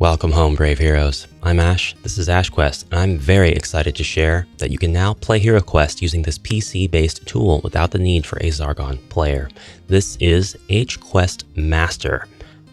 Welcome home, brave heroes. I'm Ash, this is hQuest, and I'm very excited to share that you can now play HEROQUEST using this PC-based tool without the need for a Zargon player. This is hQuestMaster,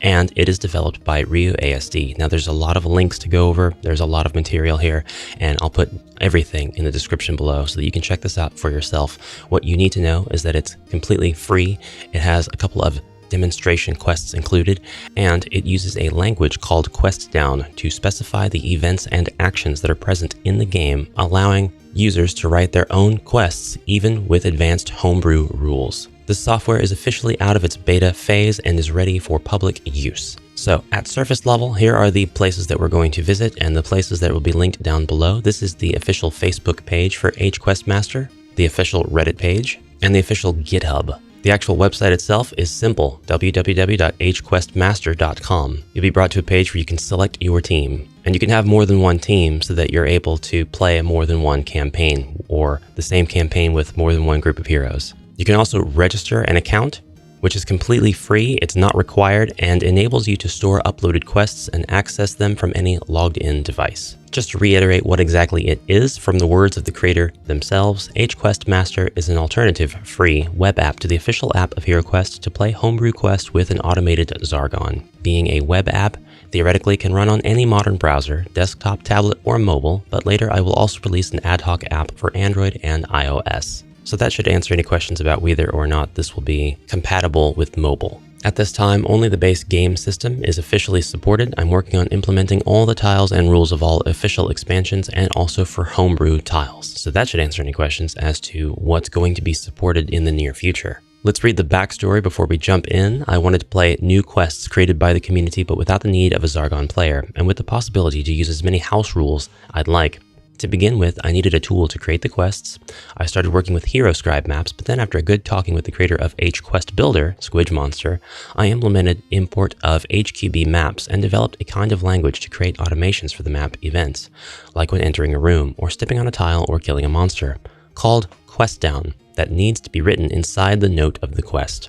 and it is developed by RioASD. Now there's a lot of links to go over, there's a lot of material here, and I'll put everything in the description below so that you can check this out for yourself. What you need to know is that it's completely free. It has a couple of demonstration quests included, and it uses a language called QuestDown to specify the events and actions that are present in the game, allowing users to write their own quests even with advanced homebrew rules. This software is officially out of its beta phase and is ready for public use. So at surface level, here are the places that we're going to visit and the places that will be linked down below. This is the official Facebook page for hQuestMaster, the official Reddit page, and the official GitHub. The actual website itself is simple, www.hquestmaster.com. You'll be brought to a page where you can select your team. And you can have more than one team so that you're able to play more than one campaign, or the same campaign with more than one group of heroes. You can also register an account, which is completely free, it's not required, and enables you to store uploaded quests and access them from any logged-in device. Just to reiterate what exactly it is from the words of the creator themselves, hQuestMaster is an alternative free web app to the official app of HEROQUEST to play homebrew quests with an automated Zargon. Being a web app, theoretically can run on any modern browser, desktop, tablet, or mobile, but later I will also release an ad hoc app for Android and iOS. So that should answer any questions about whether or not this will be compatible with mobile. At this time, only the base game system is officially supported. I'm working on implementing all the tiles and rules of all official expansions and also for homebrew tiles. So that should answer any questions as to what's going to be supported in the near future. Let's read the backstory before we jump in. I wanted to play new quests created by the community, but without the need of a Zargon player, and with the possibility to use as many house rules I'd like. To begin with, I needed a tool to create the quests. I started working with HeroScribe maps, but then after a good talking with the creator of hQuestBuilder, SquidMonster, I implemented import of HQB maps and developed a kind of language to create automations for the map events, like when entering a room or stepping on a tile or killing a monster, called QuestDown, that needs to be written inside the note of the quest.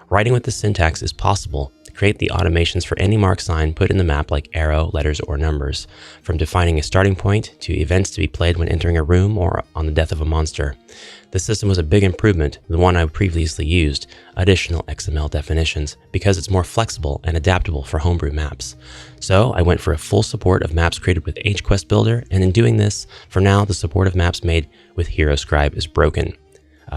Writing with the syntax is possible. Create the automations for any mark sign put in the map like arrow, letters, or numbers, from defining a starting point to events to be played when entering a room or on the death of a monster. The system was a big improvement, the one I previously used, additional XML definitions, because it's more flexible and adaptable for homebrew maps. So I went for a full support of maps created with hQuestBuilder, and in doing this, for now the support of maps made with HeroScribe is broken.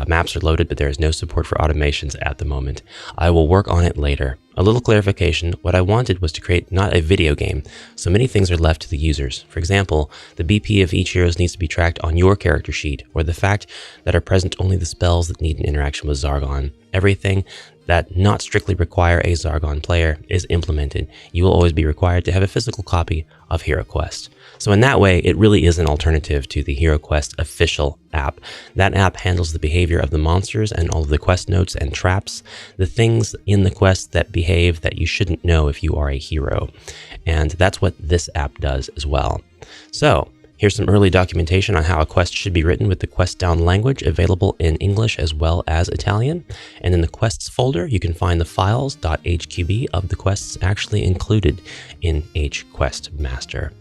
Maps are loaded, but there is no support for automations at the moment. I will work on it later. A little clarification, what I wanted was to create not a video game, so many things are left to the users. For example, the BP of each hero needs to be tracked on your character sheet, or the fact that are present only the spells that need an interaction with Zargon. Everything that not strictly require a Zargon player is implemented. You will always be required to have a physical copy of HEROQUEST. So in that way, it really is an alternative to the HEROQUEST official app. That app handles the behavior of the monsters and all of the quest notes and traps, the things in the quest that behave that you shouldn't know if you are a hero. And that's what this app does as well. So here's some early documentation on how a quest should be written with the QuestDown language, available in English as well as Italian. And in the quests folder, you can find the files .hqb of the quests actually included in hQuestMaster.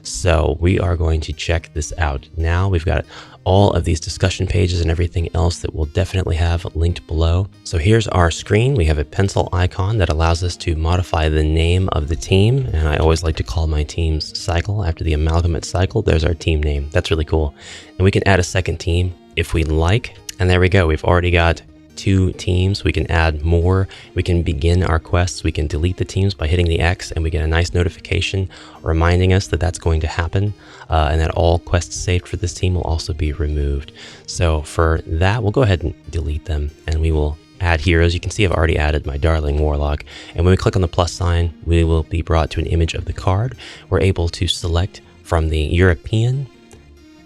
So we are going to check this out now. We've got all of these discussion pages and everything else that we'll definitely have linked below. So here's our screen. We have a pencil icon that allows us to modify the name of the team. And I always like to call my teams cycle after the amalgamate cycle. There's our team name. That's really cool. And we can add a second team if we'd like. And there we go. We've already got 2 teams. We can add more. We can begin our quests. We can delete the teams by hitting the X, and we get a nice notification reminding us that that's going to happen, and that all quests saved for this team will also be removed. So for that, we'll go ahead and delete them, and we will add heroes. You can see I've already added my darling Warlock, and when we click on the plus sign, we will be brought to an image of the card. We're able to select from the European,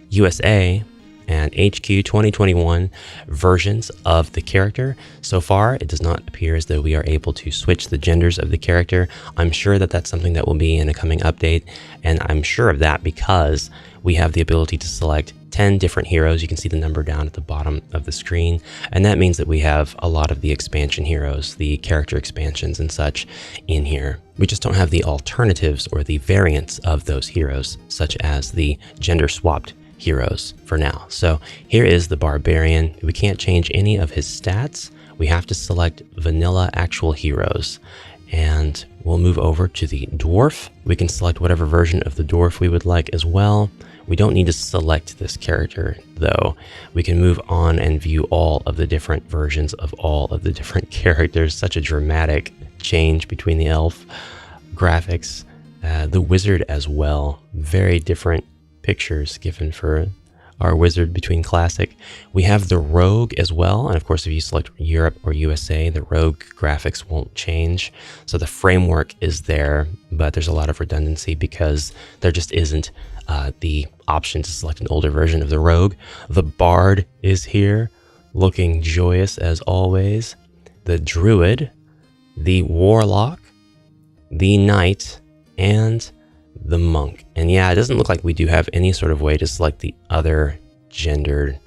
USA, and HQ 2021 versions of the character. So far, it does not appear as though we are able to switch the genders of the character. I'm sure that that's something that will be in a coming update, and I'm sure of that because we have the ability to select 10 different heroes. You can see the number down at the bottom of the screen. And that means that we have a lot of the expansion heroes, the character expansions and such in here. We just don't have the alternatives or the variants of those heroes, such as the gender swapped heroes for now. So here is the barbarian. We can't change any of his stats. We have to select vanilla actual heroes. And we'll move over to the dwarf. We can select whatever version of the dwarf we would like as well. We don't need to select this character though. We can move on and view all of the different versions of all of the different characters. Such a dramatic change between the elf graphics, the wizard as well. Very different pictures given for our wizard between classic. We have the rogue as well, and of course if you select Europe or USA, the rogue graphics won't change. So the framework is there, but there's a lot of redundancy because there just isn't the option to select an older version of the rogue. The bard is here, looking joyous as always. The druid, the warlock, the knight, and the monk. And yeah, it doesn't look like we do have any sort of way to select the other gendered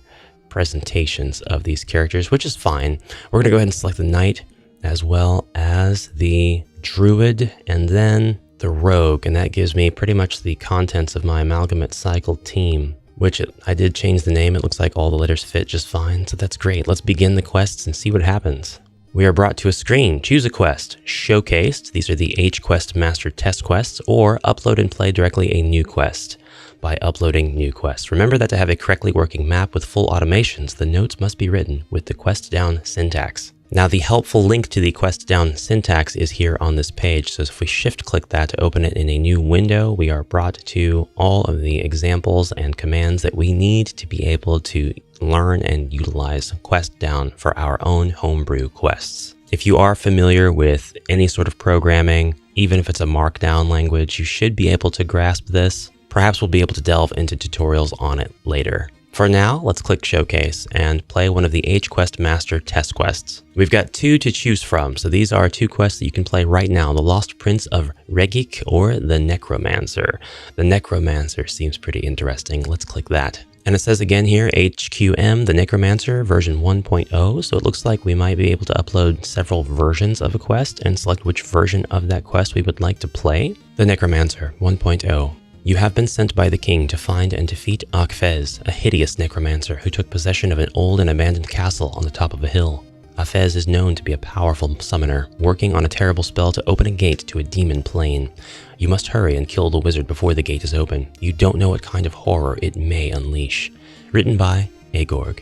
presentations of these characters, which is fine. We're gonna go ahead and select the knight as well as the druid and then the rogue, and that gives me pretty much the contents of my amalgamate cycle team, which I did change the name. It looks like all the letters fit just fine, so that's great. Let's begin the quests and see what happens. We are brought to a screen. Choose a quest. Showcased. These are the hQuestMaster test quests, or upload and play directly a new quest by uploading new quests. Remember that to have a correctly working map with full automations, the notes must be written with the QuestDown syntax. Now the helpful link to the QuestDown syntax is here on this page. So if we shift click that to open it in a new window, we are brought to all of the examples and commands that we need to be able to learn and utilize QuestDown for our own homebrew quests. If you are familiar with any sort of programming, even if it's a markdown language, you should be able to grasp this. Perhaps we'll be able to delve into tutorials on it later. For now, let's click Showcase and play one of the hQuestMaster test quests. We've got two to choose from, so these are two quests that you can play right now: the Lost Prince of Regik or the Necromancer. The Necromancer seems pretty interesting. Let's click that. And it says again here, HQM, the Necromancer, version 1.0. So it looks like we might be able to upload several versions of a quest and select which version of that quest we would like to play. The Necromancer 1.0. You have been sent by the king to find and defeat Akfez, a hideous necromancer who took possession of an old and abandoned castle on the top of a hill. Akfez is known to be a powerful summoner, working on a terrible spell to open a gate to a demon plane. You must hurry and kill the wizard before the gate is open. You don't know what kind of horror it may unleash. Written by Agorg.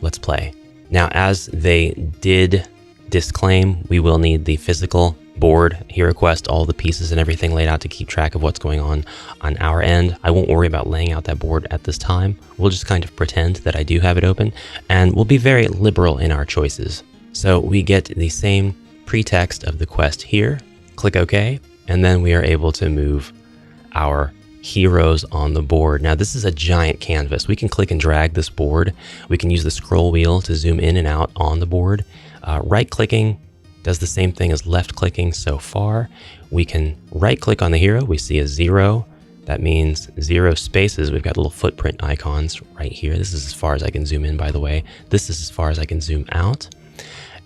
Let's play. Now, as they did disclaim, we will need the physical board, HEROQuest, all the pieces and everything laid out to keep track of what's going on our end. I won't worry about laying out that board at this time. We'll just kind of pretend that I do have it open, and we'll be very liberal in our choices. So we get the same pretext of the quest here, click OK, and then we are able to move our heroes on the board. Now this is a giant canvas. We can click and drag this board. We can use the scroll wheel to zoom in and out on the board. Right clicking does the same thing as left clicking so far. We can right click on the hero. We see a 0. That means 0 spaces. We've got little footprint icons right here. This is as far as I can zoom in, by the way. This is as far as I can zoom out.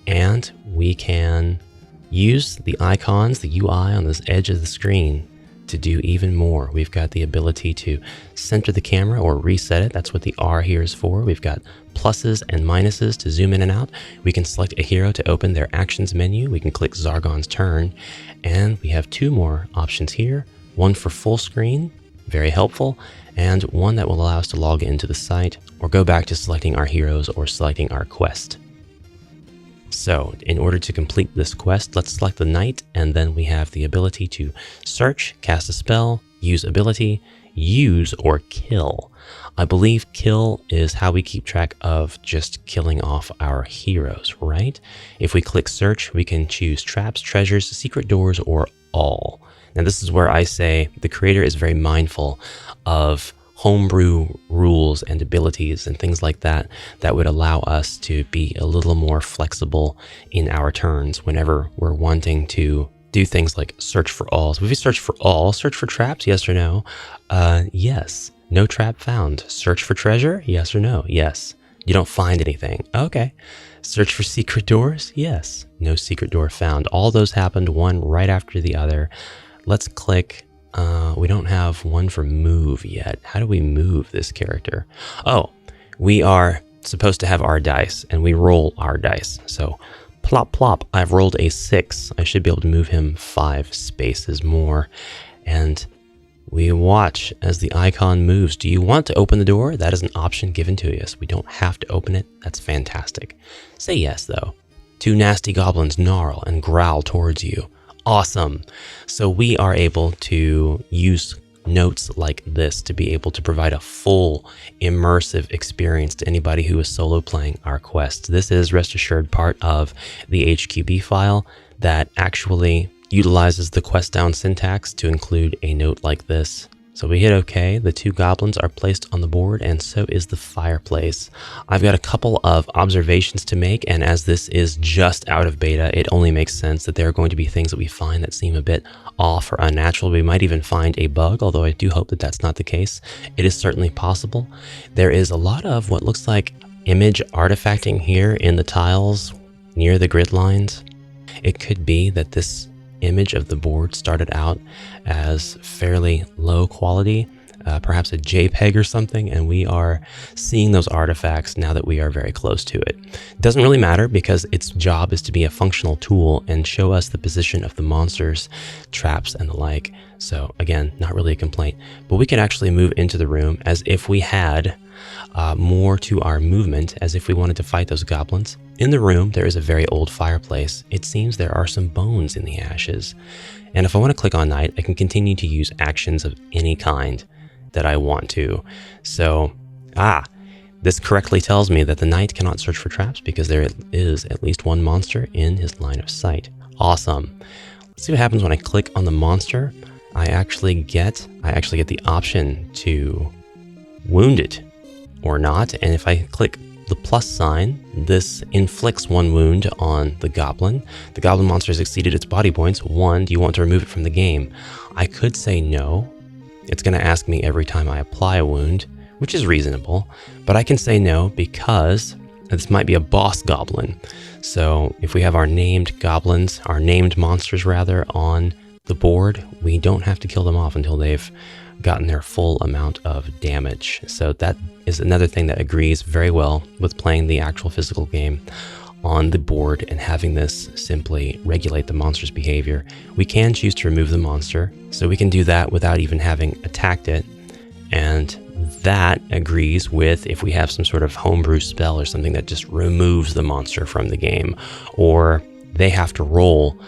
And we can use the icons, the UI on this edge of the screen to do even more. We've got the ability to center the camera or reset it. That's what the R here is for. We've got pluses and minuses to zoom in and out. We can select a hero to open their actions menu. We can click Zargon's turn, and we have two more options here. One for full screen, very helpful, and one that will allow us to log into the site or go back to selecting our heroes or selecting our quest. So in order to complete this quest, let's select the knight, and then we have the ability to search, cast a spell, use ability, use, or kill. I believe kill is how we keep track of just killing off our heroes, right? If we click search, we can choose traps, treasures, secret doors, or all. Now this is where I say the creator is very mindful of homebrew rules and abilities and things like that that would allow us to be a little more flexible in our turns whenever we're wanting to do things like search for all. So if we search for all, search for traps, yes or no? Yes. No trap found. Search for treasure? Yes or no? Yes. You don't find anything. Okay. Search for secret doors? Yes. No secret door found. All those happened one right after the other. Let's click. We don't have one for move yet. How do we move this character? Oh, we are supposed to have our dice, and we roll our dice. So plop, plop. I've rolled a 6. I should be able to move him 5 spaces more. And we watch as the icon moves. Do you want to open the door? That is an option given to us. We don't have to open it. That's fantastic. Say yes, though. 2 nasty goblins gnarl and growl towards you. Awesome. So we are able to use notes like this to be able to provide a full immersive experience to anybody who is solo playing our quests. This is, rest assured, part of the HQB file that actually utilizes the QuestDown syntax to include a note like this. So we hit OK, the 2 goblins are placed on the board, and so is the fireplace. I've got a couple of observations to make, and as this is just out of beta, it only makes sense that there are going to be things that we find that seem a bit off or unnatural. We might even find a bug, although I do hope that that's not the case. It is certainly possible. There is a lot of what looks like image artifacting here in the tiles near the grid lines. It could be that this image of the board started out as fairly low quality, perhaps a JPEG or something, and we are seeing those artifacts now that we are very close to it. It doesn't really matter because its job is to be a functional tool and show us the position of the monsters, traps, and the like. So again, not really a complaint, but we can actually move into the room as if we had more to our movement, as if we wanted to fight those goblins. In the room, there is a very old fireplace. It seems there are some bones in the ashes. And if I want to click on night, I can continue to use actions of any kind that I want to. So, this correctly tells me that the knight cannot search for traps because there is at least one monster in his line of sight. Awesome. Let's see what happens when I click on the monster. I actually get the option to wound it or not. And if I click the plus sign, this inflicts 1 wound on the goblin. The goblin monster has exceeded its body points. 1, do you want to remove it from the game? I could say no. It's going to ask me every time I apply a wound, which is reasonable, but I can say no because this might be a boss goblin. So if we have our named goblins, our named monsters rather, on the board, we don't have to kill them off until they've gotten their full amount of damage. So that is another thing that agrees very well with playing the actual physical game on the board and having this simply regulate the monster's behavior. We can choose to remove the monster, so we can do that without even having attacked it. And that agrees with if we have some sort of homebrew spell or something that just removes the monster from the game, or they have to roll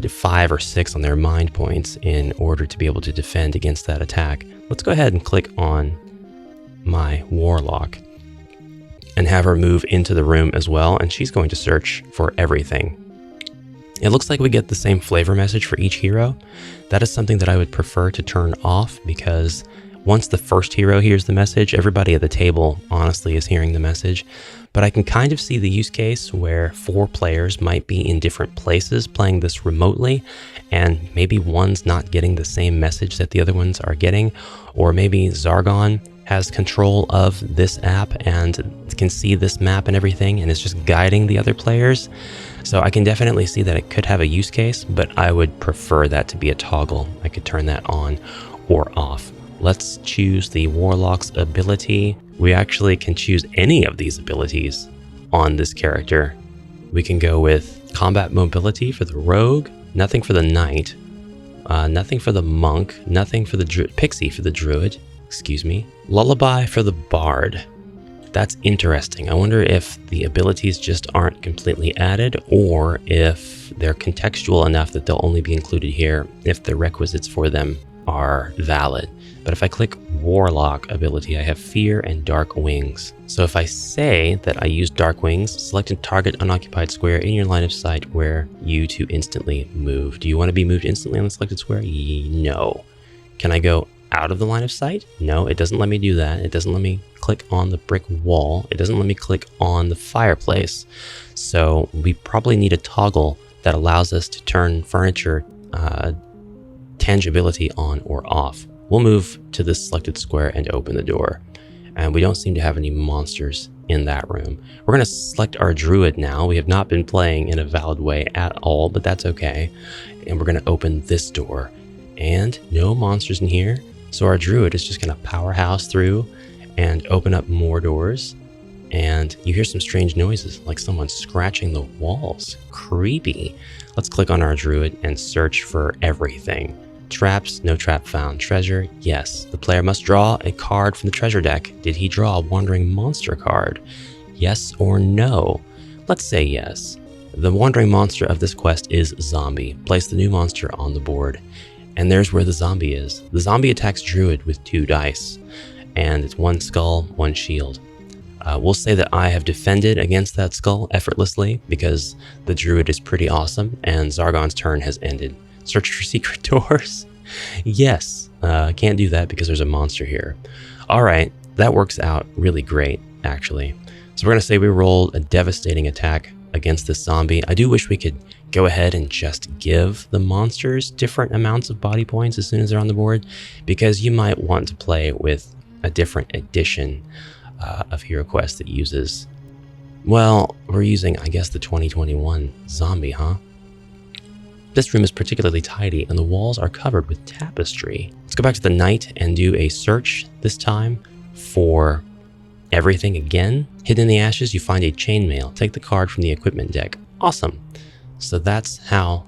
to 5 or 6 on their mind points in order to be able to defend against that attack. Let's go ahead and click on my warlock and have her move into the room as well, and she's going to search for everything. It looks like we get the same flavor message for each hero. That is something that I would prefer to turn off, because once the first hero hears the message, everybody at the table honestly is hearing the message. But I can kind of see the use case where 4 players might be in different places playing this remotely, and maybe one's not getting the same message that the other ones are getting, or maybe Zargon has control of this app and can see this map and everything and is just guiding the other players. So I can definitely see that it could have a use case, but I would prefer that to be a toggle. I could turn that on or off. Let's choose the Warlock's ability. We actually can choose any of these abilities on this character. We can go with combat mobility for the rogue, nothing for the knight, nothing for the monk, nothing for the pixie for the druid, lullaby for the bard. That's interesting. I wonder if the abilities just aren't completely added, or if they're contextual enough that they'll only be included here if the requisites for them are valid. But if I click Warlock ability, I have Fear and Dark Wings. So if I say that I use Dark Wings, select a target unoccupied square in your line of sight where you to instantly move. Do you want to be moved instantly on the selected square? No. Can I go out of the line of sight? No, it doesn't let me do that. It doesn't let me click on the brick wall. It doesn't let me click on the fireplace. So we probably need a toggle that allows us to turn furniture tangibility on or off. We'll move to this selected square and open the door. And we don't seem to have any monsters in that room. We're going to select our druid now. We have not been playing in a valid way at all, but that's okay. And we're going to open this door. And no monsters in here. So our druid is just going to powerhouse through and open up more doors. And you hear some strange noises, like someone scratching the walls. Creepy. Let's click on our druid and search for everything. Traps, no trap found. Treasure, yes. The player must draw a card from the treasure deck. Did he draw a wandering monster card? Yes or no? Let's say yes. The wandering monster of this quest is Zombie. Place the new monster on the board. And there's where the zombie is. The zombie attacks druid with 2 dice. And it's 1 skull, 1 shield. We'll say that I have defended against that skull effortlessly because the druid is pretty awesome and Zargon's turn has ended. Search for secret doors? Yes, can't do that because there's a monster here. All right, that works out really great, actually. So we're going to say we rolled a devastating attack against this zombie. I do wish we could go ahead and just give the monsters different amounts of body points as soon as they're on the board, because you might want to play with a different edition of HEROQuest that uses, well, we're using, I guess, the 2021 zombie, huh? This room is particularly tidy and the walls are covered with tapestry. Let's go back to the night and do a search, this time for everything again. Hidden in the ashes, you find a chainmail. Take the card from the equipment deck. Awesome. So that's how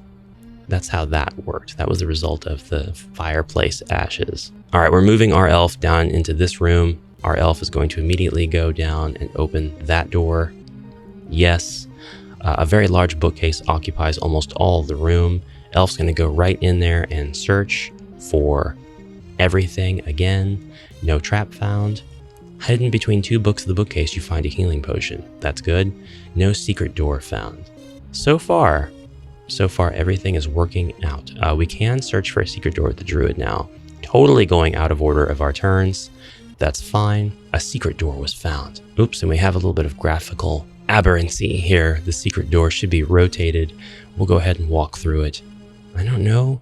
that worked. That was the result of the fireplace ashes. All right, we're moving our elf down into this room. Our elf is going to immediately go down and open that door. Yes. A very large bookcase occupies almost all of the room. Elf's going to go right in there and search for everything again. No trap found. Hidden between 2 books of the bookcase, you find a healing potion. That's good. No secret door found. So far, everything is working out. We can search for a secret door with the druid now. Totally going out of order of our turns. That's fine. A secret door was found. Oops, and we have a little bit of graphical aberrancy here. The secret door should be rotated. We'll go ahead and walk through it. I don't know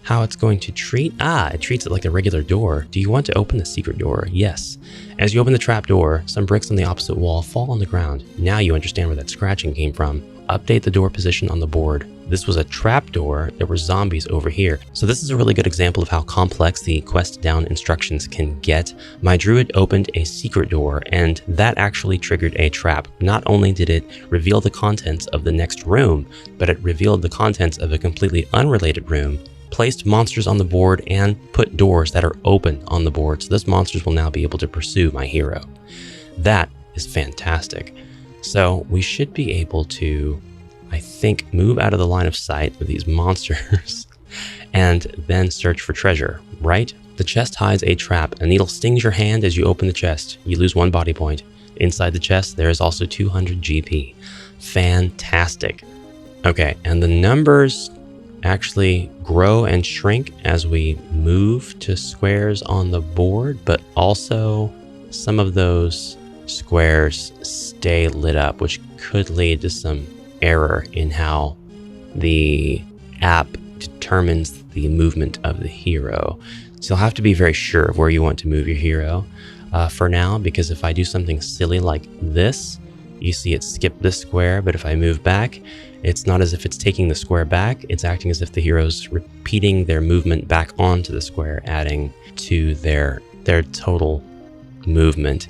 how it's going to treat. It treats it like a regular door. Do you want to open the secret door? Yes. As you open the trap door, some bricks on the opposite wall fall on the ground. Now you understand where that scratching came from. Update the door position on the board. This was a trap door. There were zombies over here. So this is a really good example of how complex the QuestDown instructions can get. My druid opened a secret door and that actually triggered a trap. Not only did it reveal the contents of the next room, but it revealed the contents of a completely unrelated room, placed monsters on the board, and put doors that are open on the board. So those monsters will now be able to pursue my hero. That is fantastic. So we should be able to, I think, move out of the line of sight of these monsters and then search for treasure, right? The chest hides a trap. A needle stings your hand as you open the chest. You lose 1 body point. Inside the chest, there is also 200 GP. Fantastic. Okay, and the numbers actually grow and shrink as we move to squares on the board, but also some of those squares stay lit up, which could lead to some error in how the app determines the movement of the hero. So you'll have to be very sure of where you want to move your hero for now, because if I do something silly like this, you see it skip this square, but if I move back, it's not as if it's taking the square back, it's acting as if the hero's repeating their movement back onto the square, adding to their total movement.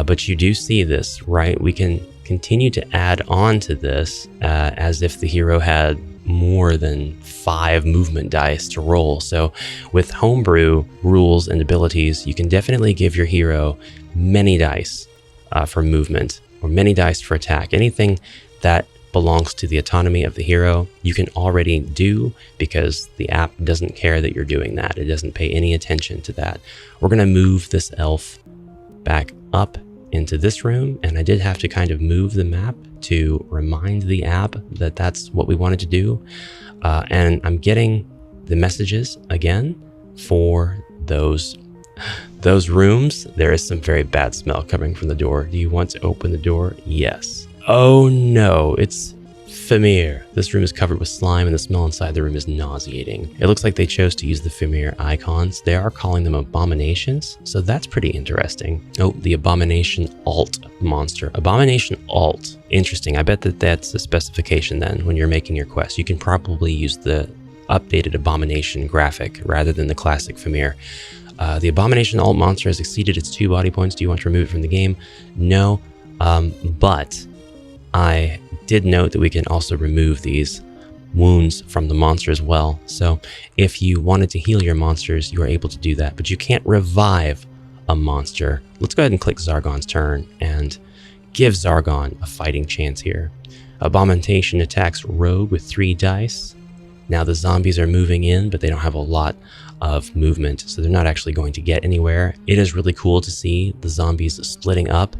But you do see this, right? We can continue to add on to this as if the hero had more than 5 movement dice to roll. So with homebrew rules and abilities, you can definitely give your hero many dice for movement, or many dice for attack. Anything that belongs to the autonomy of the hero, you can already do, because the app doesn't care that you're doing that. It doesn't pay any attention to that. We're going to move this elf back up into this room, and I did have to kind of move the map to remind the app that that's what we wanted to do. And I'm getting the messages again for those rooms. There is some very bad smell coming from the door. Do you want to open the door? Yes. Oh no, it's FAMIR. This room is covered with slime and the smell inside the room is nauseating. It looks like they chose to use the FAMIR icons. They are calling them abominations, so that's pretty interesting. Oh, the abomination alt monster. Abomination alt. Interesting. I bet that that's a specification then when you're making your quest. You can probably use the updated abomination graphic rather than the classic FAMIR. The abomination alt monster has exceeded its 2 body points. Do you want to remove it from the game? No, but I did note that we can also remove these wounds from the monster as well. So if you wanted to heal your monsters, you are able to do that, but you can't revive a monster. Let's go ahead and click Zargon's turn and give Zargon a fighting chance here. Abomination attacks Rogue with 3 dice. Now the zombies are moving in, but they don't have a lot of movement, so they're not actually going to get anywhere. It is really cool to see the zombies splitting up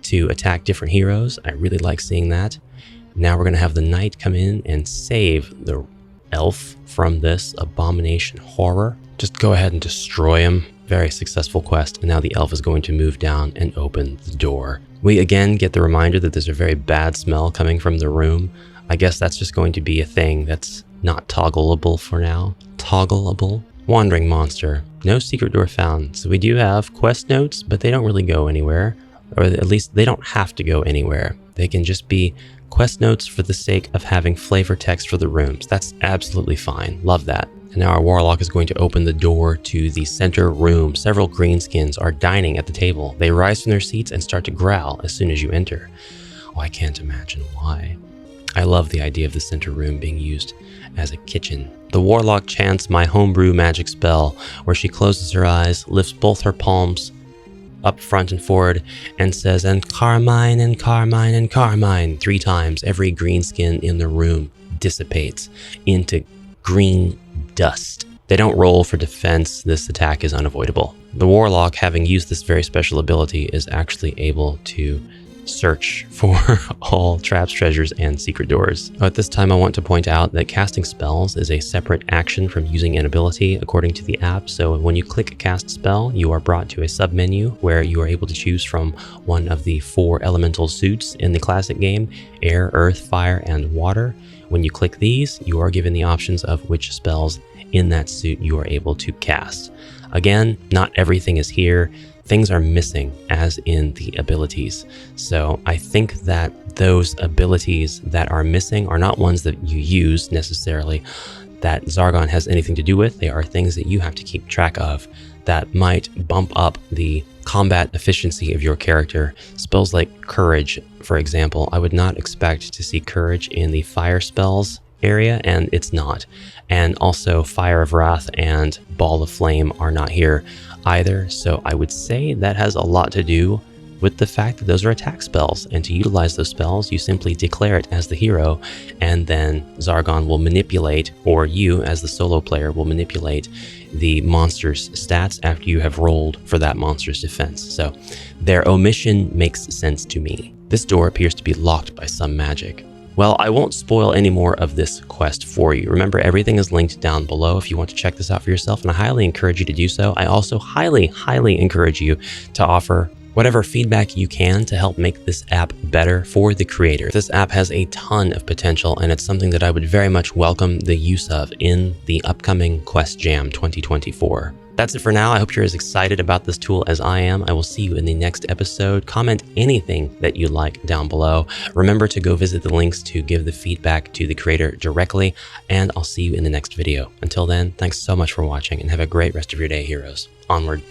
to attack different heroes. I really like seeing that. Now we're going to have the knight come in and save the elf from this abomination horror. Just go ahead and destroy him. Very successful quest. And now the elf is going to move down and open the door. We again get the reminder that there's a very bad smell coming from the room. I guess that's just going to be a thing that's not toggleable for now. Toggleable. Wandering monster. No secret door found. So we do have quest notes, but they don't really go anywhere. Or at least they don't have to go anywhere. They can just be quest notes for the sake of having flavor text for the rooms. That's absolutely fine. Love that. And now our warlock is going to open the door to the center room. Several greenskins are dining at the table. They rise from their seats and start to growl as soon as you enter. Oh, I can't imagine why. I love the idea of the center room being used as a kitchen. The warlock chants my homebrew magic spell, where she closes her eyes, lifts both her palms up front and forward, and says, and carmine, and carmine, and carmine, 3 times. Every green skin in the room dissipates into green dust. They don't roll for defense. This attack is unavoidable. The warlock, having used this very special ability, is actually able to search for all traps, treasures, and secret doors. At this time, I want to point out that casting spells is a separate action from using an ability according to the app. So when you click cast spell, you are brought to a sub-menu where you are able to choose from one of the 4 elemental suits in the classic game: air, earth, fire, and water. When you click these, you are given the options of which spells in that suit you are able to cast. Again, not everything is here. Things are missing, as in the abilities. So I think that those abilities that are missing are not ones that you use necessarily, that Zargon has anything to do with. They are things that you have to keep track of that might bump up the combat efficiency of your character. Spells like courage, for example, I would not expect to see courage in the fire spells area, and it's not. And also Fire of Wrath and Ball of Flame are not here either. So I would say that has a lot to do with the fact that those are attack spells, and to utilize those spells, you simply declare it as the hero, and then Zargon will manipulate, or you as the solo player will manipulate the monster's stats after you have rolled for that monster's defense. So their omission makes sense to me. This door appears to be locked by some magic. Well, I won't spoil any more of this quest for you. Remember, everything is linked down below if you want to check this out for yourself, and I highly encourage you to do so. I also highly encourage you to offer whatever feedback you can to help make this app better for the creator. This app has a ton of potential, and it's something that I would very much welcome the use of in the upcoming Quest Jam 2024. That's it for now. I hope you're as excited about this tool as I am. I will see you in the next episode. Comment anything that you like down below. Remember to go visit the links to give the feedback to the creator directly, and I'll see you in the next video. Until then, thanks so much for watching, and have a great rest of your day, heroes. Onward.